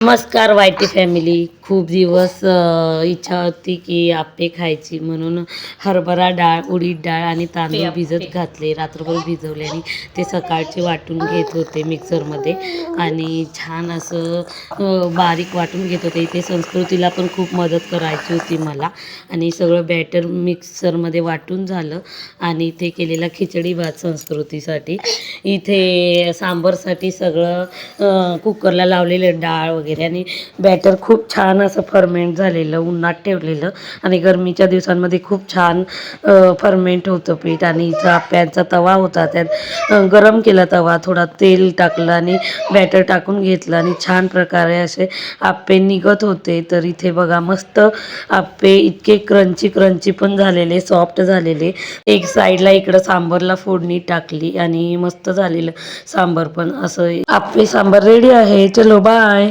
नमस्कार YT family. खूप दिवस इच्छा होती की आप्पे खायची, म्हणून हरभरा डाळ, उडीद डाळ आणि तांदूळ भिजत घातले, रात्रभर भिजवले आणि ते सकाळचे वाटून घेत होते मिक्सरमध्ये आणि छान असं बारीक वाटून घेत होते. इथे संस्कृतीला पण खूप मदत करायची होती मला आणि सगळं बॅटर मिक्सरमध्ये वाटून झालं आणि इथे केलेला खिचडी भात संस्कृतीसाठी. इथे सांबरसाठी सगळं कुकरला लावलेलं डाळ वगैरे आणि बॅटर खूप छान असं फर्मेंट झालेलं, उन्हात ठेवलेलं आणि गरमीच्या दिवसांमध्ये खूप छान फर्मेंट होतं पीठ. आणि इथं आप्यांचा तवा होता, त्यात गरम केला तवा, थोडा तेल टाकलं आणि बॅटर टाकून घेतलं आणि छान प्रकारे असे आप्पे निघत होते. तर इथे बघा मस्त आप्पे इतके क्रंची पण झालेले, सॉफ्ट झालेले. एक साईडला इकडं सांबरला फोडणी टाकली आणि मस्त झालेलं सांबर पण. असं आप्पे सांबर रेडी आहे. चलो बाय.